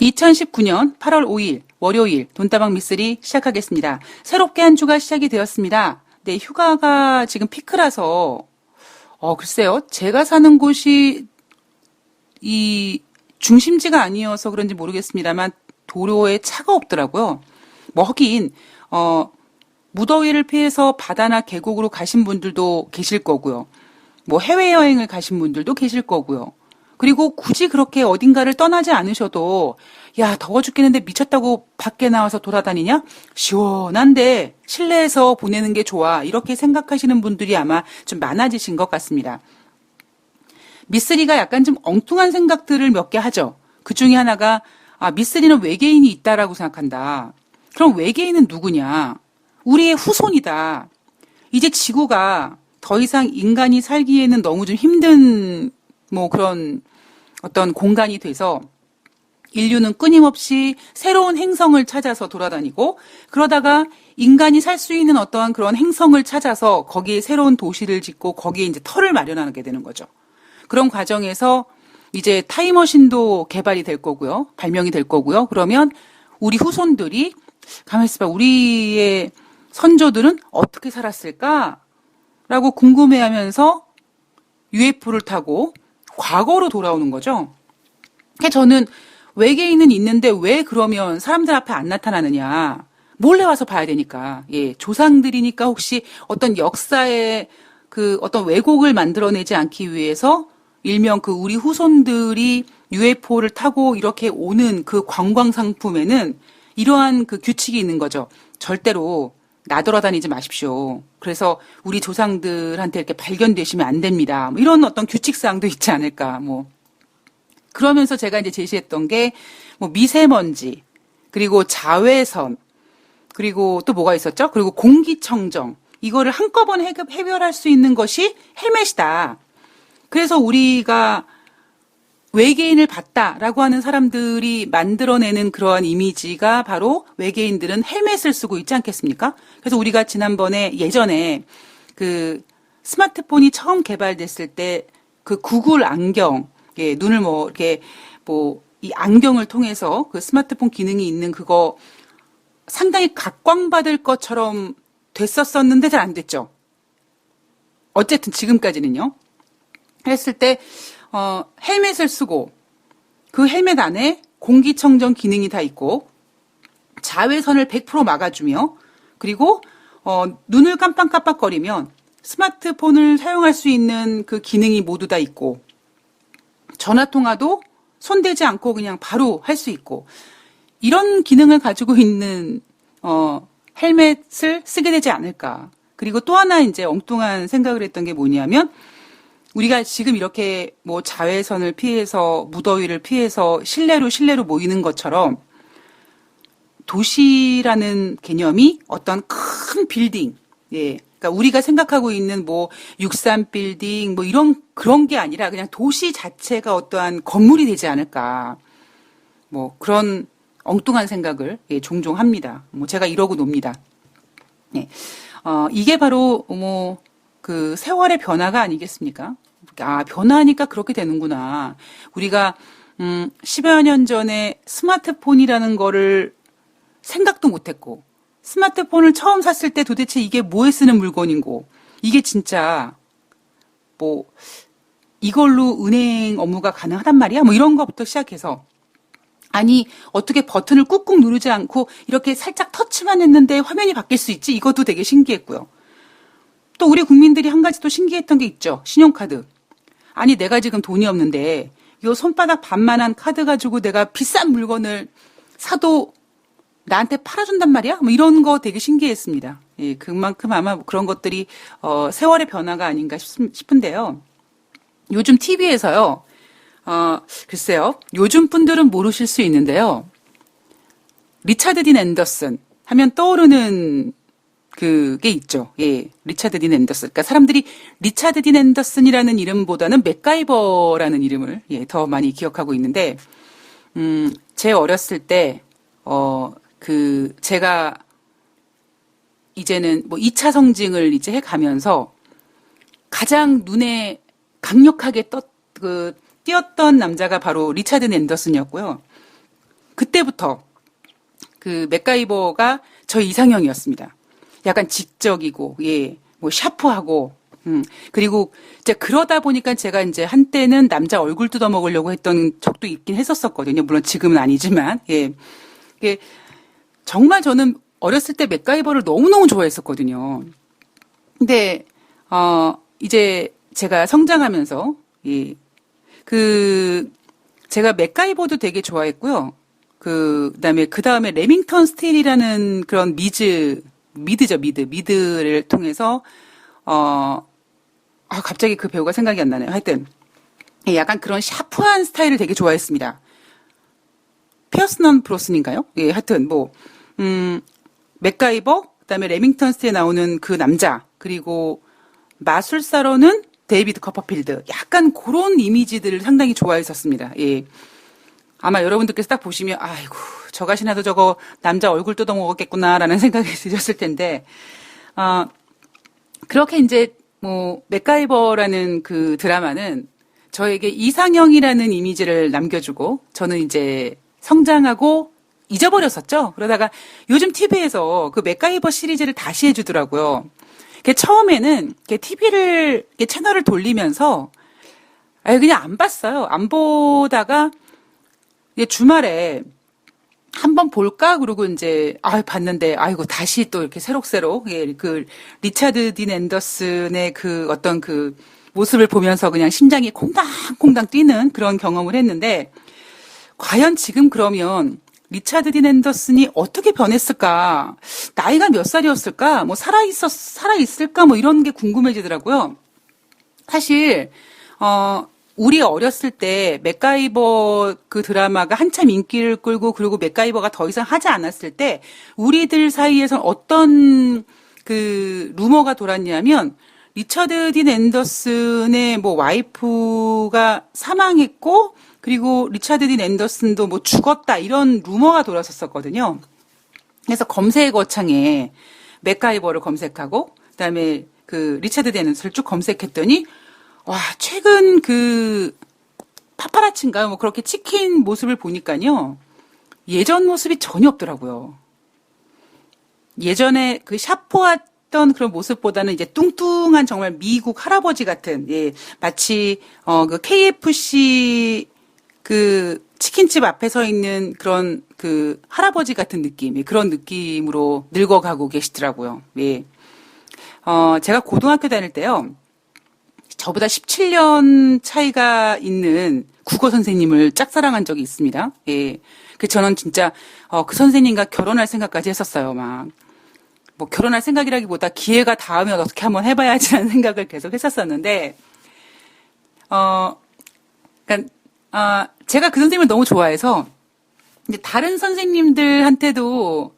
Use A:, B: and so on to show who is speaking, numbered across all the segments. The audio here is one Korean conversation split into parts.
A: 2019년 8월 5일 월요일 돈다방 미쓰리 시작하겠습니다. 새롭게 한 주가 시작이 되었습니다. 네, 휴가가 지금 피크라서 글쎄요. 제가 사는 곳이 이 중심지가 아니어서 그런지 모르겠습니다만 도로에 차가 없더라고요. 뭐 하긴 무더위를 피해서 바다나 계곡으로 가신 분들도 계실 거고요. 뭐 해외여행을 가신 분들도 계실 거고요. 그리고 굳이 그렇게 어딘가를 떠나지 않으셔도 야, 더워 죽겠는데 미쳤다고 밖에 나와서 돌아다니냐? 시원한데 실내에서 보내는 게 좋아. 이렇게 생각하시는 분들이 아마 좀 많아지신 것 같습니다. 미쓰리가 약간 좀 엉뚱한 생각들을 몇 개 하죠. 그 중에 하나가 미쓰리는 외계인이 있다라고 생각한다. 그럼 외계인은 누구냐? 우리의 후손이다. 이제 지구가 더 이상 인간이 살기에는 너무 좀 힘든 뭐 그런 어떤 공간이 돼서 인류는 끊임없이 새로운 행성을 찾아서 돌아다니고 그러다가 인간이 살 수 있는 어떠한 그런 행성을 찾아서 거기에 새로운 도시를 짓고 거기에 이제 터를 마련하게 되는 거죠. 그런 과정에서 이제 타임머신도 개발이 될 거고요. 발명이 될 거고요. 그러면 우리 후손들이 가만히 있어봐. 우리의 선조들은 어떻게 살았을까? 라고 궁금해하면서 UFO를 타고 과거로 돌아오는 거죠. 저는 외계인은 있는데 왜 그러면 사람들 앞에 안 나타나느냐. 몰래 와서 봐야 되니까. 예, 조상들이니까 혹시 어떤 역사의 그 어떤 왜곡을 만들어내지 않기 위해서 일명 그 우리 후손들이 UFO를 타고 이렇게 오는 그 관광 상품에는 이러한 그 규칙이 있는 거죠. 절대로 나돌아다니지 마십시오. 그래서 우리 조상들한테 이렇게 발견되시면 안 됩니다. 뭐 이런 어떤 규칙사항도 있지 않을까. 뭐 그러면서 제가 이제 제시했던 게 뭐 미세먼지, 그리고 자외선, 그리고 또 뭐가 있었죠? 그리고 공기청정. 이거를 한꺼번에 해결할 수 있는 것이 헬멧이다. 그래서 우리가 외계인을 봤다라고 하는 사람들이 만들어내는 그러한 이미지가 바로 외계인들은 헬멧을 쓰고 있지 않겠습니까? 그래서 우리가 예전에 그 스마트폰이 처음 개발됐을 때 그 구글 안경, 예, 눈을 뭐 이렇게 뭐 이 안경을 통해서 그 스마트폰 기능이 있는 그거 상당히 각광받을 것처럼 됐었었는데 잘 안 됐죠. 어쨌든 지금까지는요. 했을 때 헬멧을 쓰고 그 헬멧 안에 공기청정 기능이 다 있고 자외선을 100% 막아주며 그리고 눈을 깜빡깜빡거리면 스마트폰을 사용할 수 있는 그 기능이 모두 다 있고 전화통화도 손대지 않고 그냥 바로 할 수 있고 이런 기능을 가지고 있는 헬멧을 쓰게 되지 않을까. 그리고 또 하나 이제 엉뚱한 생각을 했던 게 뭐냐면 우리가 지금 이렇게 뭐 자외선을 피해서 무더위를 피해서 실내로 모이는 것처럼 도시라는 개념이 어떤 큰 빌딩, 예, 그러니까 우리가 생각하고 있는 뭐 63 빌딩 뭐 그런 게 아니라 그냥 도시 자체가 어떠한 건물이 되지 않을까. 뭐 그런 엉뚱한 생각을 예, 종종 합니다. 뭐 제가 이러고 놉니다. 예. 이게 바로 뭐 그 세월의 변화가 아니겠습니까? 변화하니까 그렇게 되는구나. 우리가 10여 년 전에 스마트폰이라는 거를 생각도 못했고 스마트폰을 처음 샀을 때 도대체 이게 뭐에 쓰는 물건인고 이게 진짜 뭐 이걸로 은행 업무가 가능하단 말이야? 뭐 이런 것부터 시작해서 아니 어떻게 버튼을 꾹꾹 누르지 않고 이렇게 살짝 터치만 했는데 화면이 바뀔 수 있지? 이것도 되게 신기했고요. 또 우리 국민들이 한 가지 또 신기했던 게 있죠. 신용카드. 아니 내가 지금 돈이 없는데 요 손바닥 반만한 카드 가지고 내가 비싼 물건을 사도 나한테 팔아준단 말이야? 뭐 이런 거 되게 신기했습니다. 예, 그만큼 아마 그런 것들이 세월의 변화가 아닌가 싶은데요. 요즘 TV에서요. 글쎄요. 요즘 분들은 모르실 수 있는데요. 리차드 딘 앤더슨 하면 떠오르는 그게 있죠. 예, 리차드 딘 앤더슨. 그러니까 사람들이 리차드 딘 앤더슨이라는 이름보다는 맥가이버라는 이름을 예, 더 많이 기억하고 있는데, 제 어렸을 때 제가 이제는 뭐 2차 성징을 이제 해가면서 가장 눈에 강력하게 띄었던 남자가 바로 리차드 앤더슨이었고요. 그때부터 그 맥가이버가 저 이상형이었습니다. 약간 지적이고, 예, 뭐 샤프하고, 그리고 이제 그러다 보니까 제가 이제 한때는 남자 얼굴 뜯어먹으려고 했던 적도 있긴 했었었거든요. 물론 지금은 아니지만, 예. 이게 정말 저는 어렸을 때 맥가이버를 너무너무 좋아했었거든요. 근데, 이제 제가 성장하면서, 예, 제가 맥가이버도 되게 좋아했고요. 그 다음에 레밍턴 스틸이라는 그런 미드를 통해서, 갑자기 그 배우가 생각이 안 나네요. 하여튼, 예, 약간 그런 샤프한 스타일을 되게 좋아했습니다. 피어스넌 브로슨인가요? 예, 하여튼, 맥가이버, 그 다음에 레밍턴 스틸에 나오는 그 남자, 그리고 마술사로는 데이비드 커퍼필드. 약간 그런 이미지들을 상당히 좋아했었습니다. 예. 아마 여러분들께서 딱 보시면, 아이고, 저 가시나도 저거 남자 얼굴 뜯어먹었겠구나라는 생각이 드셨을 텐데, 그렇게 이제, 맥가이버라는 그 드라마는 저에게 이상형이라는 이미지를 남겨주고, 저는 이제 성장하고 잊어버렸었죠. 그러다가 요즘 TV에서 그 맥가이버 시리즈를 다시 해주더라고요. 처음에는 TV를, 채널을 돌리면서, 그냥 안 봤어요. 안 보다가, 주말에 한번 볼까? 그러고 이제, 봤는데, 아이고, 다시 또 이렇게 새록새록, 그, 리차드 딘 앤더슨의 그 어떤 그 모습을 보면서 그냥 심장이 콩당콩당 뛰는 그런 경험을 했는데, 과연 지금 그러면 리차드 딘 앤더슨이 어떻게 변했을까? 나이가 몇 살이었을까? 살아있을까? 이런 게 궁금해지더라고요. 사실, 우리 어렸을 때 맥가이버 그 드라마가 한참 인기를 끌고 그리고 맥가이버가 더 이상 하지 않았을 때 우리들 사이에선 어떤 그 루머가 돌았냐면 리처드 딘 앤더슨의 와이프가 사망했고 그리고 리처드 딘 앤더슨도 죽었다 이런 루머가 돌았었거든요. 그래서 검색 어창에 맥가이버를 검색하고 그다음에 그 리처드 딘 앤더슨을 쭉 검색했더니 와, 최근 그 파파라치인가 그렇게 찍힌 모습을 보니까요. 예전 모습이 전혀 없더라고요. 예전에 그 샤프했던 그런 모습보다는 이제 뚱뚱한 정말 미국 할아버지 같은 마치 그 KFC 그 치킨집 앞에 서 있는 그런 그 할아버지 같은 느낌, 그런 느낌으로 늙어가고 계시더라고요. 예. 제가 고등학교 다닐 때요. 저보다 17년 차이가 있는 국어 선생님을 짝사랑한 적이 있습니다. 예. 저는 진짜, 그 선생님과 결혼할 생각까지 했었어요, 결혼할 생각이라기보다 기회가 닿으면 어떻게 한번 해봐야지라는 생각을 계속 했었었는데, 제가 그 선생님을 너무 좋아해서, 이제 다른 선생님들한테도,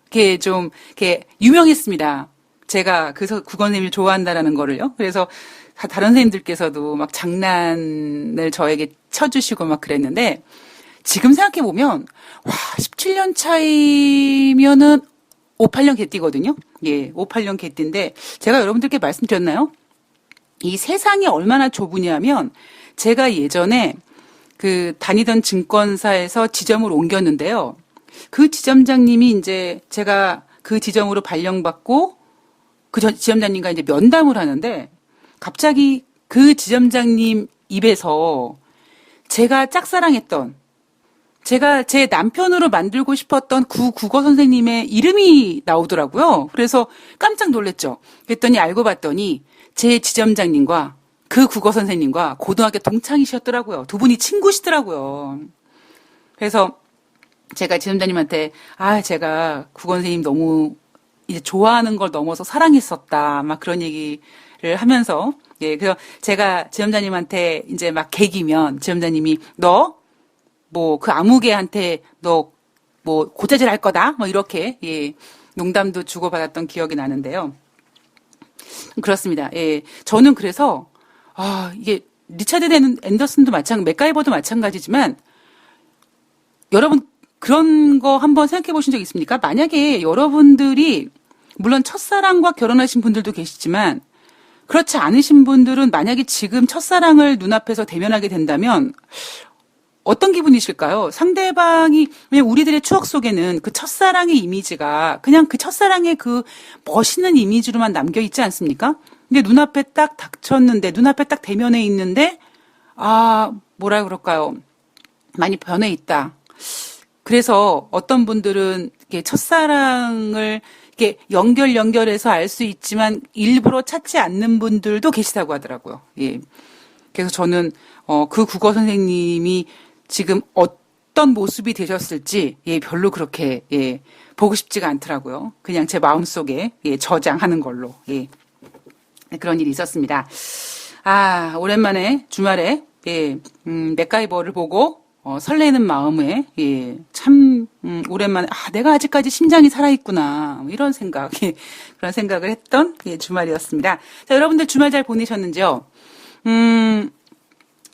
A: 유명했습니다. 제가 국어 선생님을 좋아한다라는 거를요. 그래서, 다른 선생님들께서도 장난을 저에게 쳐주시고 그랬는데, 지금 생각해보면, 17년 차이면은 5, 8년 개띠거든요? 예, 5, 8년 개띠인데, 제가 여러분들께 말씀드렸나요? 이 세상이 얼마나 좁으냐면, 제가 예전에 다니던 증권사에서 지점을 옮겼는데요. 그 지점장님이 이제 제가 그 지점으로 발령받고, 그 지점장님과 이제 면담을 하는데, 갑자기 그 지점장님 입에서 제가 짝사랑했던, 제가 제 남편으로 만들고 싶었던 그 국어 선생님의 이름이 나오더라고요. 그래서 깜짝 놀랐죠. 그랬더니 알고 봤더니 제 지점장님과 그 국어 선생님과 고등학교 동창이셨더라고요. 두 분이 친구시더라고요. 그래서 제가 지점장님한테 제가 국어 선생님 너무 이제 좋아하는 걸 넘어서 사랑했었다. 그런 얘기를 하면서 그래서 제가 지점장님한테 이제 개기면 지점장님이 너 그 아무개한테 너 고자질 할 거다 이렇게 농담도 주고받았던 기억이 나는데요. 그렇습니다. 예. 저는 그래서 이게 리차드 앤더슨도 맥가이버도 마찬가지지만 여러분 그런 거 한번 생각해 보신 적 있습니까? 만약에 여러분들이 물론 첫사랑과 결혼하신 분들도 계시지만 그렇지 않으신 분들은 만약에 지금 첫사랑을 눈앞에서 대면하게 된다면 어떤 기분이실까요? 상대방이, 왜냐면 우리들의 추억 속에는 그 첫사랑의 이미지가 그냥 그 첫사랑의 그 멋있는 이미지로만 남겨 있지 않습니까? 근데 눈앞에 딱 닥쳤는데, 눈앞에 딱 대면해 있는데, 뭐라 그럴까요? 많이 변해 있다. 그래서 어떤 분들은 이렇게 첫사랑을 이렇게 연결해서 알 수 있지만 일부러 찾지 않는 분들도 계시다고 하더라고요. 예. 그래서 저는 그 국어 선생님이 지금 어떤 모습이 되셨을지 별로 그렇게 보고 싶지가 않더라고요. 그냥 제 마음속에 저장하는 걸로 그런 일이 있었습니다. 오랜만에 주말에 맥가이버를 보고 설레는 마음에 참 오랜만에 내가 아직까지 심장이 살아있구나 이런 생각 그런 생각을 했던 주말이었습니다. 자, 여러분들 주말 잘 보내셨는지요?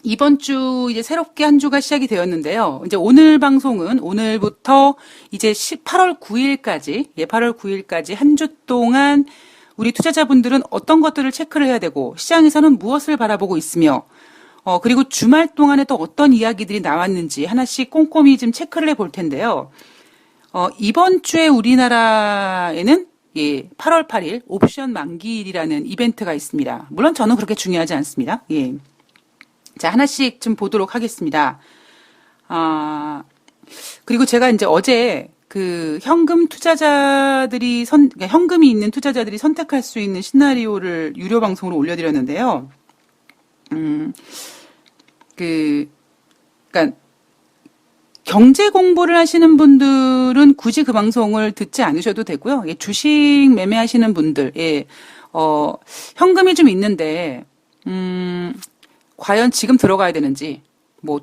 A: 이번 주 이제 새롭게 한 주가 시작이 되었는데요. 이제 오늘 방송은 오늘부터 이제 8월 9일까지, 8월 9일까지 한 주 동안 우리 투자자분들은 어떤 것들을 체크를 해야 되고 시장에서는 무엇을 바라보고 있으며 그리고 주말 동안에 또 어떤 이야기들이 나왔는지 하나씩 꼼꼼히 좀 체크를 해볼 텐데요. 이번 주에 우리나라에는 8월 8일 옵션 만기일이라는 이벤트가 있습니다. 물론 저는 그렇게 중요하지 않습니다. 자, 하나씩 좀 보도록 하겠습니다. 그리고 제가 이제 어제 그 현금 투자자들이 그러니까 현금이 있는 투자자들이 선택할 수 있는 시나리오를 유료 방송으로 올려드렸는데요. 그러니까 경제 공부를 하시는 분들은 굳이 그 방송을 듣지 않으셔도 되고요. 주식 매매하시는 분들, 현금이 좀 있는데, 과연 지금 들어가야 되는지,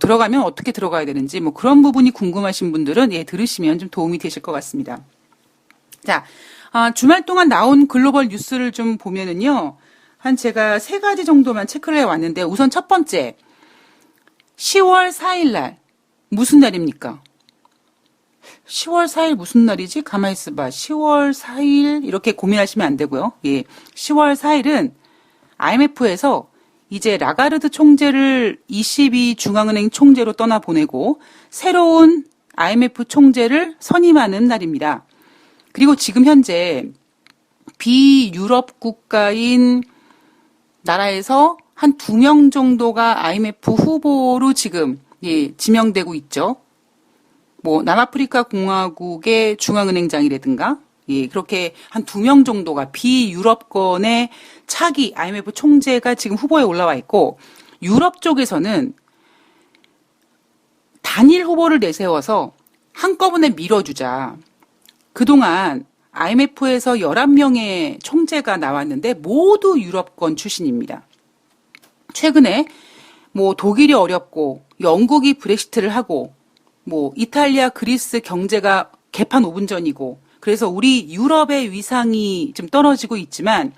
A: 들어가면 어떻게 들어가야 되는지, 그런 부분이 궁금하신 분들은, 들으시면 좀 도움이 되실 것 같습니다. 자, 주말 동안 나온 글로벌 뉴스를 좀 보면은요, 제가 3가지 정도만 체크를 해 왔는데, 우선 첫 번째, 10월 4일 날, 무슨 날입니까? 10월 4일 무슨 날이지? 가만히 있어봐. 10월 4일, 이렇게 고민하시면 안 되고요. 10월 4일은 IMF에서 이제 라가르드 총재를 22 중앙은행 총재로 떠나보내고 새로운 IMF 총재를 선임하는 날입니다. 그리고 지금 현재 비유럽 국가인 나라에서 한 2명 정도가 IMF 후보로 지금 지명되고 있죠. 남아프리카 공화국의 중앙은행장이라든가 그렇게 한 2명 정도가 비유럽권의 차기 IMF 총재가 지금 후보에 올라와 있고, 유럽 쪽에서는 단일 후보를 내세워서 한꺼번에 밀어주자. 그동안 IMF에서 11명의 총재가 나왔는데 모두 유럽권 출신입니다. 최근에 독일이 어렵고 영국이 브렉시트를 하고 이탈리아, 그리스 경제가 개판 5분 전이고 그래서 우리 유럽의 위상이 좀 떨어지고 있지만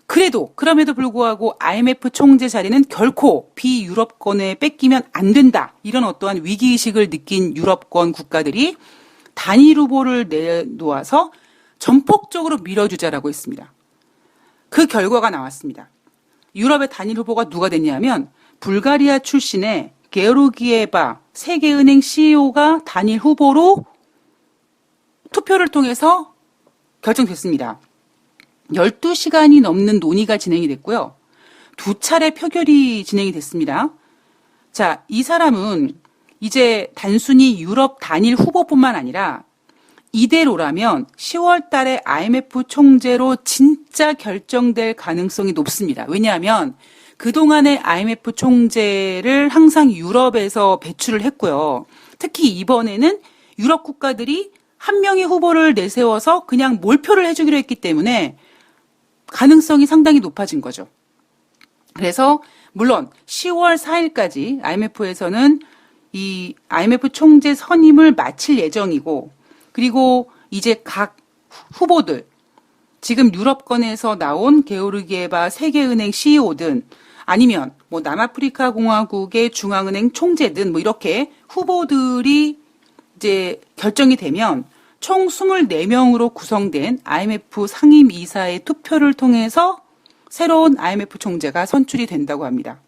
A: 그럼에도 불구하고 IMF 총재 자리는 결코 비유럽권에 뺏기면 안 된다. 이런 어떠한 위기의식을 느낀 유럽권 국가들이 단일 후보를 내놓아서 전폭적으로 밀어주자라고 했습니다. 그 결과가 나왔습니다. 유럽의 단일 후보가 누가 됐냐면 불가리아 출신의 게오르기에바 세계은행 CEO가 단일 후보로 투표를 통해서 결정됐습니다. 12시간이 넘는 논의가 진행이 됐고요. 2차례 표결이 진행이 됐습니다. 자, 이 사람은 이제 단순히 유럽 단일 후보뿐만 아니라 이대로라면 10월 달에 IMF 총재로 진짜 결정될 가능성이 높습니다. 왜냐하면 그동안의 IMF 총재를 항상 유럽에서 배출을 했고요. 특히 이번에는 유럽 국가들이 한 명의 후보를 내세워서 그냥 몰표를 해주기로 했기 때문에 가능성이 상당히 높아진 거죠. 그래서 물론 10월 4일까지 IMF에서는 이 IMF 총재 선임을 마칠 예정이고, 그리고 이제 각 후보들, 지금 유럽권에서 나온 게오르기에바 세계은행 CEO든 아니면 남아프리카 공화국의 중앙은행 총재든 이렇게 후보들이 이제 결정이 되면 총 24명으로 구성된 IMF 상임이사의 투표를 통해서 새로운 IMF 총재가 선출이 된다고 합니다.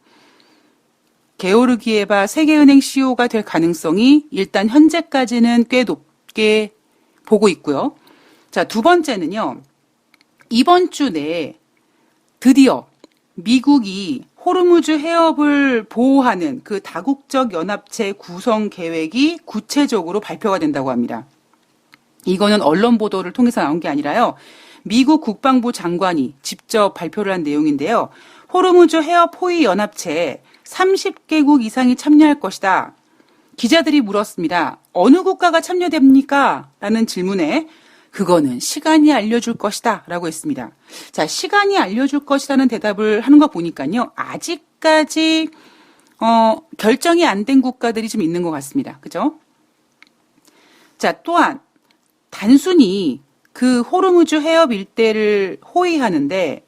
A: 게오르기에바 세계은행 CEO가 될 가능성이 일단 현재까지는 꽤 높게 보고 있고요. 자, 두 번째는요. 이번 주 내에 드디어 미국이 호르무즈 해협을 보호하는 그 다국적 연합체 구성 계획이 구체적으로 발표가 된다고 합니다. 이거는 언론 보도를 통해서 나온 게 아니라요. 미국 국방부 장관이 직접 발표를 한 내용인데요. 호르무즈 해협 호위 연합체에 30개국 이상이 참여할 것이다. 기자들이 물었습니다. 어느 국가가 참여됩니까? 라는 질문에 그거는 시간이 알려줄 것이다 라고 했습니다. 자, 시간이 알려줄 것이라는 대답을 하는 거 보니까요. 아직까지 결정이 안 된 국가들이 좀 있는 것 같습니다. 그죠? 자, 또한 단순히 그 호르무즈 해협 일대를 호위하는데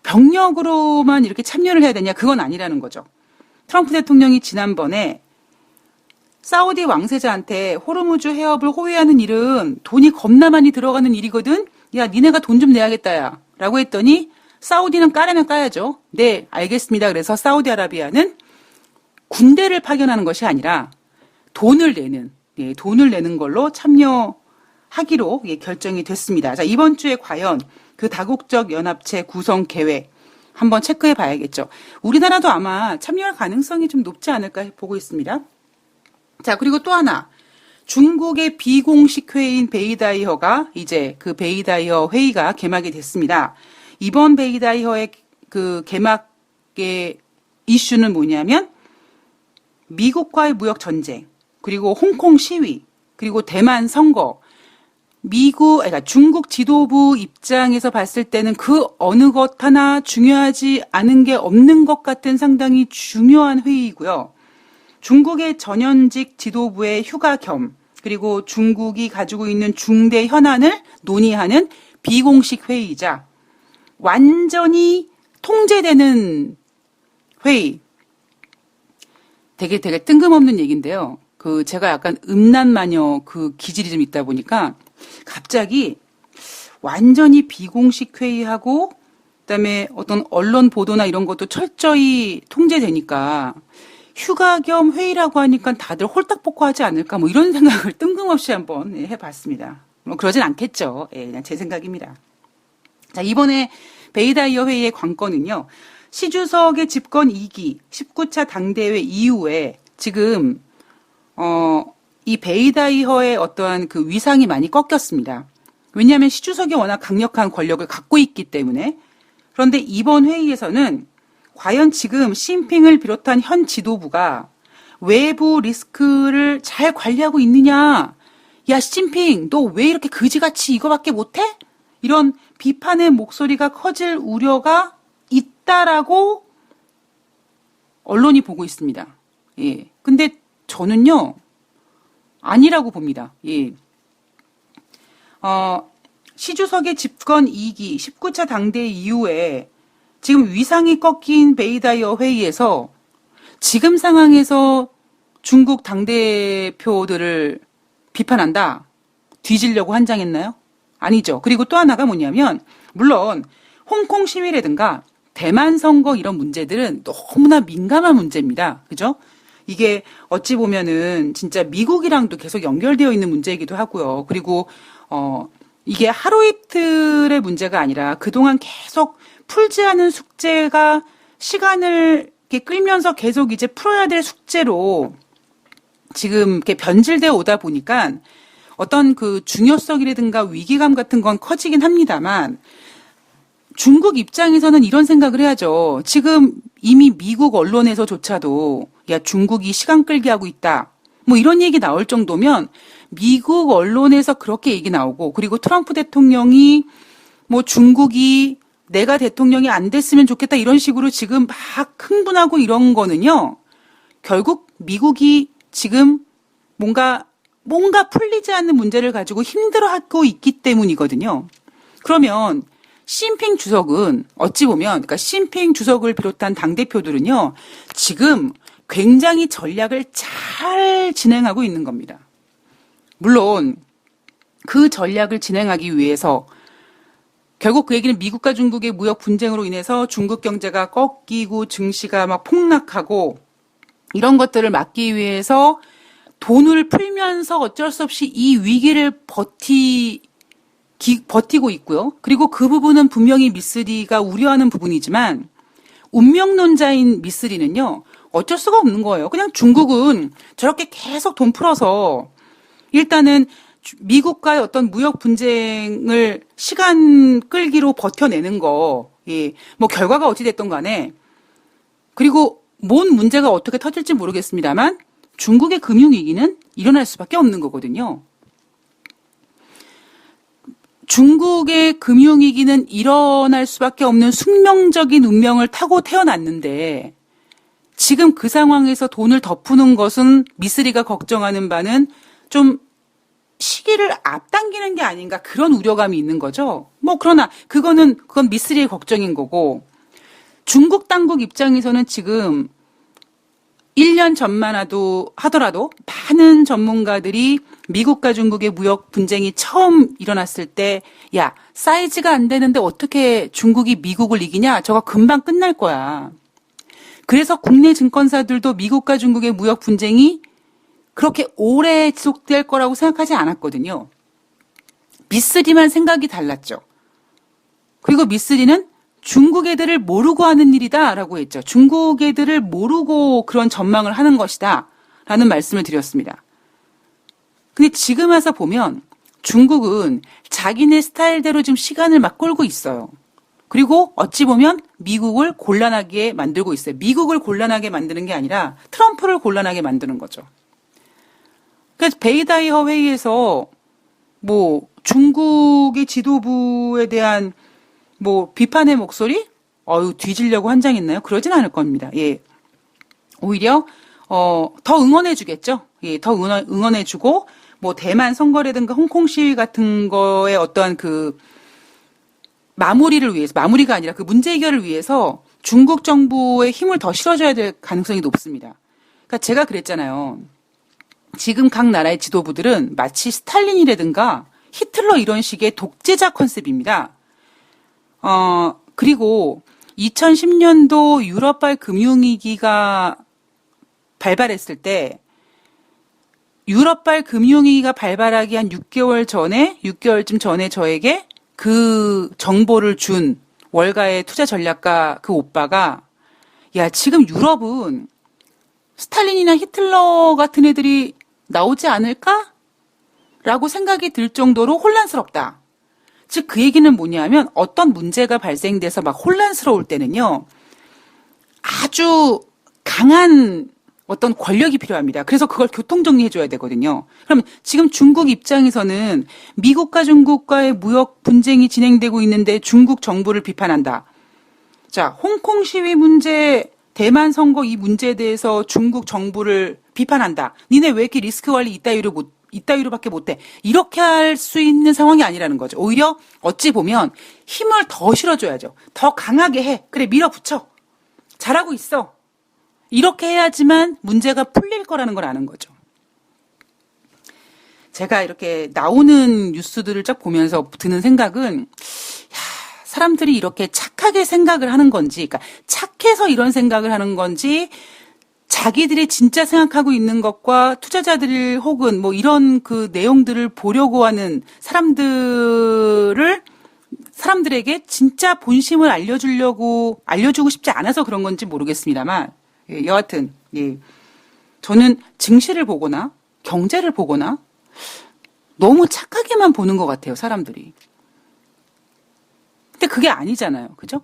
A: 병력으로만 이렇게 참여를 해야 되냐? 그건 아니라는 거죠. 트럼프 대통령이 지난번에 사우디 왕세자한테 호르무즈 해협을 호위하는 일은 돈이 겁나 많이 들어가는 일이거든? 야, 니네가 돈 좀 내야겠다, 야. 라고 했더니 사우디는 까라면 까야죠. 네, 알겠습니다. 그래서 사우디아라비아는 군대를 파견하는 것이 아니라 돈을 내는 걸로 참여하기로 결정이 됐습니다. 자, 이번 주에 과연 그 다국적 연합체 구성 계획 한번 체크해 봐야겠죠. 우리나라도 아마 참여할 가능성이 좀 높지 않을까 보고 있습니다. 자, 그리고 또 하나. 중국의 비공식 회의인 베이다이허가 이제 그 베이다이허 회의가 개막이 됐습니다. 이번 베이다이허의 그 개막의 이슈는 뭐냐면 미국과의 무역 전쟁, 그리고 홍콩 시위, 그리고 대만 선거, 그러니까 중국 지도부 입장에서 봤을 때는 그 어느 것 하나 중요하지 않은 게 없는 것 같은 상당히 중요한 회의이고요. 중국의 전현직 지도부의 휴가 겸 그리고 중국이 가지고 있는 중대 현안을 논의하는 비공식 회의이자 완전히 통제되는 회의. 되게 뜬금없는 얘기인데요. 제가 약간 음란마녀 기질이 좀 있다 보니까 갑자기 완전히 비공식 회의하고 그다음에 어떤 언론 보도나 이런 것도 철저히 통제되니까 휴가 겸 회의라고 하니까 다들 홀딱 복구하지 않을까 뭐 이런 생각을 뜬금없이 한번 해봤습니다. 뭐 그러진 않겠죠. 예, 그냥 제 생각입니다. 자, 이번에 베이다이어 회의의 관건은요. 시 주석의 집권 2기 19차 당대회 이후에 지금 이 베이다이허의 어떠한 그 위상이 많이 꺾였습니다. 왜냐하면 시 주석이 워낙 강력한 권력을 갖고 있기 때문에. 그런데 이번 회의에서는 과연 지금 시진핑을 비롯한 현 지도부가 외부 리스크를 잘 관리하고 있느냐? 야, 시진핑, 너 왜 이렇게 그지같이 이거밖에 못해? 이런 비판의 목소리가 커질 우려가 있다라고 언론이 보고 있습니다. 예. 근데 저는요, 아니라고 봅니다. 예. 시 주석의 집권 2기 19차 당대회 이후에 지금 위상이 꺾인 베이다이어 회의에서 지금 상황에서 중국 당대표들을 비판한다? 뒤지려고 한장했나요? 아니죠. 그리고 또 하나가 뭐냐면 물론 홍콩 시위라든가 대만 선거 이런 문제들은 너무나 민감한 문제입니다. 그죠? 이게 어찌 보면은 진짜 미국이랑도 계속 연결되어 있는 문제이기도 하고요. 그리고 이게 하루 이틀의 문제가 아니라 그동안 계속 풀지 않은 숙제가 시간을 이렇게 끌면서 계속 이제 풀어야 될 숙제로 지금 이렇게 변질되어 오다 보니까 어떤 그 중요성이라든가 위기감 같은 건 커지긴 합니다만 중국 입장에서는 이런 생각을 해야죠. 지금 이미 미국 언론에서조차도 야, 중국이 시간 끌기 하고 있다. 뭐 이런 얘기 나올 정도면 미국 언론에서 그렇게 얘기 나오고 그리고 트럼프 대통령이 뭐 중국이 내가 대통령이 안 됐으면 좋겠다 이런 식으로 지금 막 흥분하고 이런 거는요. 결국 미국이 지금 뭔가 풀리지 않는 문제를 가지고 힘들어하고 있기 때문이거든요. 그러면 시진핑 주석은 어찌 보면 그러니까 시진핑 주석을 비롯한 당대표들은요. 지금 굉장히 전략을 잘 진행하고 있는 겁니다. 물론 그 전략을 진행하기 위해서 결국 그 얘기는 미국과 중국의 무역 분쟁으로 인해서 중국 경제가 꺾이고 증시가 막 폭락하고 이런 것들을 막기 위해서 돈을 풀면서 어쩔 수 없이 이 위기를 버티고 있고요. 그리고 그 부분은 분명히 미쓰리가 우려하는 부분이지만 운명론자인 미쓰리는요. 어쩔 수가 없는 거예요. 그냥 중국은 저렇게 계속 돈 풀어서 일단은 미국과의 어떤 무역 분쟁을 시간 끌기로 버텨내는 거, 예, 뭐 결과가 어찌 됐던 간에 그리고 뭔 문제가 어떻게 터질지 모르겠습니다만 중국의 금융위기는 일어날 수밖에 없는 거거든요. 중국의 금융위기는 일어날 수밖에 없는 숙명적인 운명을 타고 태어났는데 지금 그 상황에서 돈을 더 푸는 것은 미쓰리가 걱정하는 바는 좀 시기를 앞당기는 게 아닌가 그런 우려감이 있는 거죠. 뭐 그러나 그건 미쓰리의 걱정인 거고 중국 당국 입장에서는 지금 1년 전만 하더라도 많은 전문가들이 미국과 중국의 무역 분쟁이 처음 일어났을 때, 야, 사이즈가 안 되는데 어떻게 중국이 미국을 이기냐? 저거 금방 끝날 거야. 그래서 국내 증권사들도 미국과 중국의 무역 분쟁이 그렇게 오래 지속될 거라고 생각하지 않았거든요. 미쓰리만 생각이 달랐죠. 그리고 미쓰리는 중국 애들을 모르고 하는 일이다라고 했죠. 중국 애들을 모르고 그런 전망을 하는 것이다 라는 말씀을 드렸습니다. 근데 지금 와서 보면 중국은 자기네 스타일대로 지금 시간을 막 끌고 있어요. 그리고 어찌 보면 미국을 곤란하게 만들고 있어요. 미국을 곤란하게 만드는 게 아니라 트럼프를 곤란하게 만드는 거죠. 그래서 베이다이허 회의에서 뭐 중국의 지도부에 대한 뭐 비판의 목소리? 뒤지려고 한장했나요? 그러진 않을 겁니다. 예. 오히려 더 응원해주겠죠. 예, 더 응원해주고 뭐 대만 선거라든가 홍콩 시위 같은 거에 어떠한 그 마무리가 아니라 그 문제 해결을 위해서 중국 정부의 힘을 더 실어줘야 될 가능성이 높습니다. 그러니까 제가 그랬잖아요. 지금 각 나라의 지도부들은 마치 스탈린이라든가 히틀러 이런 식의 독재자 컨셉입니다. 그리고 2010년도 유럽발 금융위기가 발발했을 때 유럽발 금융위기가 발발하기 한 6개월쯤 전에 저에게 그 정보를 준 월가의 투자 전략가 그 오빠가 야, 지금 유럽은 스탈린이나 히틀러 같은 애들이 나오지 않을까? 라고 생각이 들 정도로 혼란스럽다. 즉, 그 얘기는 뭐냐면 어떤 문제가 발생돼서 막 혼란스러울 때는요, 아주 강한 어떤 권력이 필요합니다. 그래서 그걸 교통정리해줘야 되거든요. 그럼 지금 중국 입장에서는 미국과 중국과의 무역 분쟁이 진행되고 있는데 중국 정부를 비판한다. 자, 홍콩 시위 문제, 대만 선거 이 문제에 대해서 중국 정부를 비판한다. 니네 왜 이렇게 리스크 관리 이따위로밖에 못해. 이렇게 할 수 있는 상황이 아니라는 거죠. 오히려 어찌 보면 힘을 더 실어줘야죠. 더 강하게 해. 그래, 밀어붙여. 잘하고 있어. 이렇게 해야지만 문제가 풀릴 거라는 걸 아는 거죠. 제가 이렇게 나오는 뉴스들을 쫙 보면서 드는 생각은 사람들이 이렇게 착하게 생각을 하는 건지, 그러니까 착해서 이런 생각을 하는 건지 자기들이 진짜 생각하고 있는 것과 투자자들 혹은 뭐 이런 그 내용들을 보려고 하는 사람들에게 진짜 본심을 알려주고 싶지 않아서 그런 건지 모르겠습니다만, 예, 여하튼, 예. 저는 증시를 보거나 경제를 보거나 너무 착하게만 보는 것 같아요, 사람들이. 근데 그게 아니잖아요. 그죠?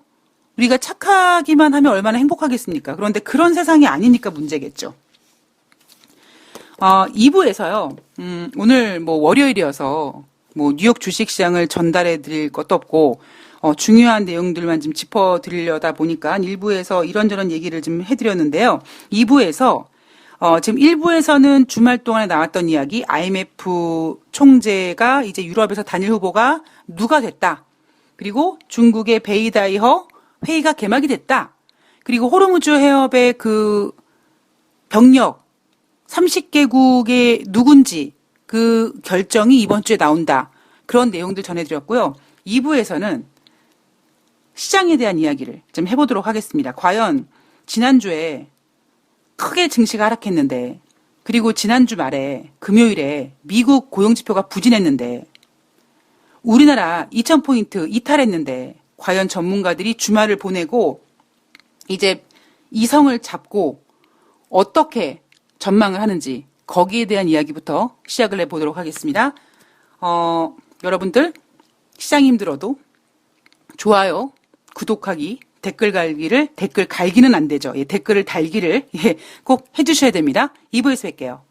A: 우리가 착하기만 하면 얼마나 행복하겠습니까? 그런데 그런 세상이 아니니까 문제겠죠. 2부에서요, 오늘 뭐 월요일이어서 뭐 뉴욕 주식시장을 전달해 드릴 것도 없고, 중요한 내용들만 좀 짚어드리려다 보니까 1부에서 이런저런 얘기를 좀 해드렸는데요. 2부에서, 지금 1부에서는 주말 동안에 나왔던 이야기, IMF 총재가 이제 유럽에서 단일 후보가 누가 됐다. 그리고 중국의 베이다이허 회의가 개막이 됐다. 그리고 호르무즈 해협의 그 병력 30개국의 누군지 그 결정이 이번 주에 나온다. 그런 내용들 전해드렸고요. 2부에서는 시장에 대한 이야기를 좀 해보도록 하겠습니다. 과연 지난주에 크게 증시가 하락했는데, 그리고 지난주 말에 금요일에 미국 고용지표가 부진했는데, 우리나라 2000포인트 이탈했는데, 과연 전문가들이 주말을 보내고 이제 이성을 잡고 어떻게 전망을 하는지 거기에 대한 이야기부터 시작을 해보도록 하겠습니다. 여러분들 시장이 힘들어도 좋아요, 구독하기, 댓글 갈기는 안 되죠. 예, 댓글을 달기를 꼭 해주셔야 됩니다. 2부에서 뵐게요.